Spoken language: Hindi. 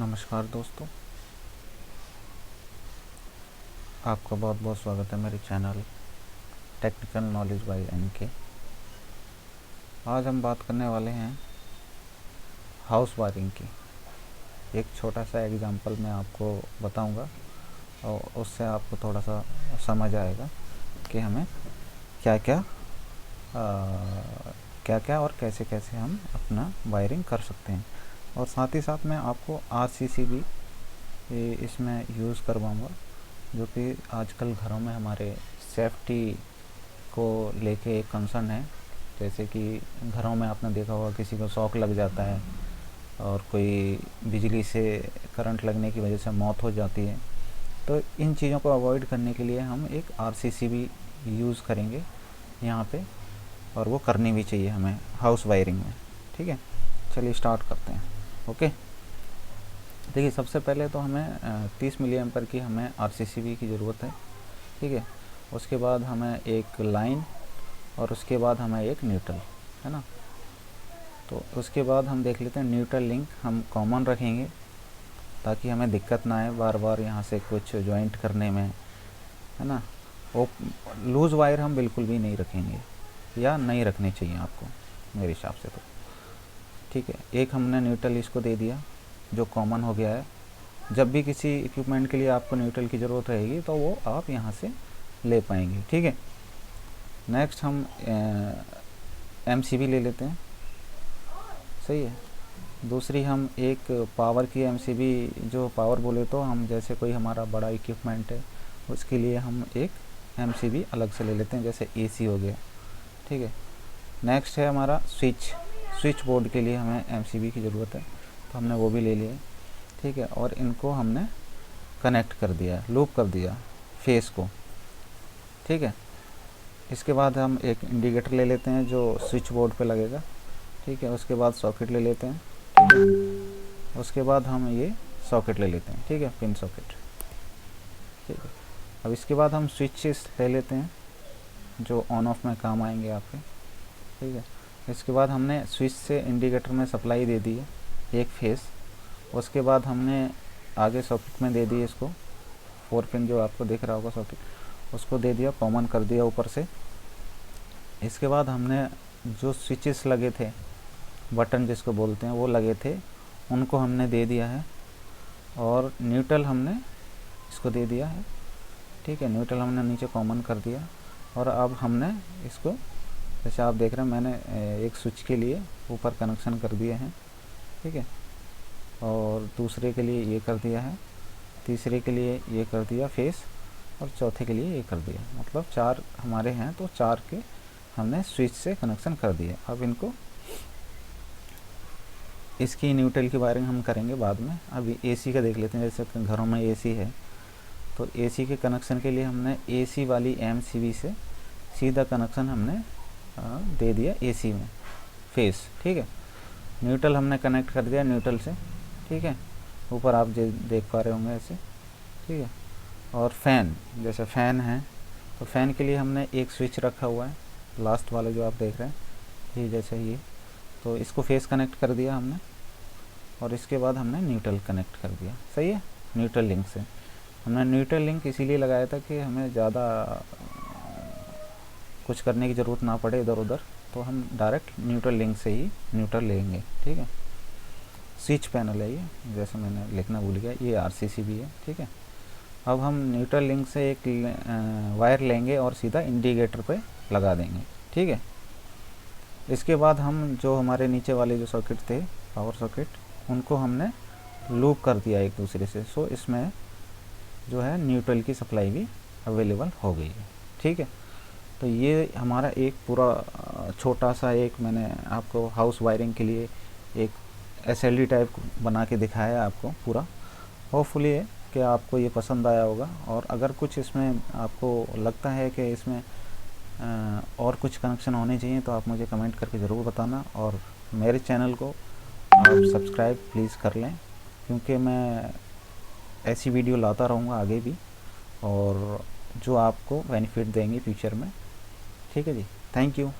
नमस्कार दोस्तों, आपका बहुत बहुत स्वागत है मेरे channel technical knowledge by NK. आज हम बात करने वाले हैं हाउस वायरिंग की। एक छोटा सा एग्जांपल मैं आपको बताऊंगा और उससे आपको थोड़ा सा समझ आएगा कि हमें क्या क्या क्या क्या और कैसे कैसे हम अपना वायरिंग कर सकते हैं। और साथ ही साथ मैं आपको आरसीसी भी इसमें यूज़ करवाऊँगा, जो कि आजकल घरों में हमारे सेफ्टी को लेके एक कंसर्न है। जैसे कि घरों में आपने देखा होगा किसी को शॉक लग जाता है और कोई बिजली से करंट लगने की वजह से मौत हो जाती है। तो इन चीज़ों को अवॉइड करने के लिए हम एक आरसीसी भी यूज़ करेंगे यहाँ पे, और वो करनी भी चाहिए हमें हाउस वायरिंग में। ठीक है, चलिए स्टार्ट करते हैं। ओके, देखिए सबसे पहले तो हमें 30 मिली एम्पर की हमें आरसीसी की ज़रूरत है। ठीक है, उसके बाद हमें एक लाइन और उसके बाद हमें एक न्यूट्रल, है ना। तो उसके बाद हम देख लेते हैं न्यूट्रल लिंक हम कॉमन रखेंगे ताकि हमें दिक्कत ना आए बार बार यहाँ से कुछ जॉइंट करने में, है ना। वो लूज़ वायर हम बिल्कुल भी नहीं रखेंगे या नहीं रखने चाहिए आपको मेरे हिसाब से तो। ठीक है, एक हमने न्यूट्रल इसको दे दिया जो कॉमन हो गया है। जब भी किसी इक्विपमेंट के लिए आपको न्यूट्रल की ज़रूरत रहेगी तो वो आप यहाँ से ले पाएंगे। ठीक है, नेक्स्ट हम एमसीबी ले लेते हैं। सही है, दूसरी हम एक पावर की एमसीबी, जो पावर बोले तो हम जैसे कोई हमारा बड़ा इक्विपमेंट है उसके लिए हम एक एमसीबी अलग से ले लेते हैं, जैसे एसी हो गया। ठीक है, नेक्स्ट है हमारा स्विच बोर्ड के लिए हमें एमसीबी की ज़रूरत है, तो हमने वो भी ले लिया। ठीक है, और इनको हमने कनेक्ट कर दिया, लूप कर दिया फेस को। ठीक है, इसके बाद हम एक इंडिकेटर ले लेते हैं जो स्विच बोर्ड पे लगेगा। ठीक है, उसके बाद सॉकेट ले लेते हैं। ठीक है, उसके बाद हम ये सॉकेट ले लेते हैं। ठीक है, पिन सॉकेट। ठीक है, अब इसके बाद हम स्विचेस ले लेते हैं जो ऑन ऑफ में काम आएंगे आपके। ठीक है, इसके बाद हमने स्विच से इंडिकेटर में सप्लाई दे दी है एक फेस। उसके बाद हमने आगे सॉकेट में दे दी इसको 4 पिन जो आपको दिख रहा होगा सॉकेट, उसको दे दिया, कॉमन कर दिया ऊपर से। इसके बाद हमने जो स्विचेस लगे थे, बटन जिसको बोलते हैं, वो लगे थे, उनको हमने दे दिया है। और न्यूट्रल हमने इसको दे दिया है। ठीक है, न्यूट्रल हमने नीचे कॉमन कर दिया। और अब हमने इसको, जैसे आप देख रहे हैं, मैंने एक स्विच के लिए ऊपर कनेक्शन कर दिए हैं। ठीक है, और दूसरे के लिए ये कर दिया है, तीसरे के लिए ये कर दिया फेस, और चौथे के लिए ये कर दिया। मतलब 4 हमारे हैं, तो 4 के हमने स्विच से कनेक्शन कर दिया। अब इनको, इसकी न्यूट्रल की वायरिंग हम करेंगे बाद में। अभी एसी का देख लेते हैं। जैसे घरों में एसी है, तो एसी के कनेक्शन के लिए हमने एसी वाली एमसीबी से सीधा कनेक्शन हमने दे दिया एसी में फेस। ठीक है, न्यूट्रल हमने कनेक्ट कर दिया न्यूट्रल से। ठीक है, ऊपर आप देख पा रहे होंगे ऐसे। ठीक है, और फ़ैन, जैसे फ़ैन है तो फ़ैन के लिए हमने एक स्विच रखा हुआ है, लास्ट वाला जो आप देख रहे हैं, ये जैसे ये। तो इसको फेस कनेक्ट कर दिया हमने, और इसके बाद हमने न्यूट्रल कनेक्ट कर दिया। सही है, न्यूट्रल लिंक से हमने न्यूट्रल लिंक इसीलिए लगाया था कि हमें ज़्यादा कुछ करने की ज़रूरत ना पड़े इधर उधर, तो हम डायरेक्ट न्यूट्रल लिंक से ही न्यूट्रल लेंगे। ठीक है, स्विच पैनल है ये, जैसे मैंने लिखना भूल गया, ये आरसीसी भी है। ठीक है, अब हम न्यूट्रल लिंक से एक वायर लेंगे और सीधा इंडिकेटर पे लगा देंगे। ठीक है, इसके बाद हम जो हमारे नीचे वाले जो सॉकेट थे, पावर सॉकेट, उनको हमने लूप कर दिया एक दूसरे से। सो इसमें जो है न्यूट्रल की सप्लाई भी अवेलेबल हो गई है। ठीक है, तो ये हमारा एक पूरा छोटा सा एक मैंने आपको हाउस वायरिंग के लिए एक एसएलडी टाइप बना के दिखाया है आपको पूरा। होपफुली है कि आपको ये पसंद आया होगा। और अगर कुछ इसमें आपको लगता है कि इसमें और कुछ कनेक्शन होने चाहिए तो आप मुझे कमेंट करके ज़रूर बताना। और मेरे चैनल को आप सब्सक्राइब प्लीज़ कर लें, क्योंकि मैं ऐसी वीडियो लाता रहूँगा आगे भी, और जो आपको बेनिफिट देंगे फ्यूचर में। ठीक है जी, थैंक यू।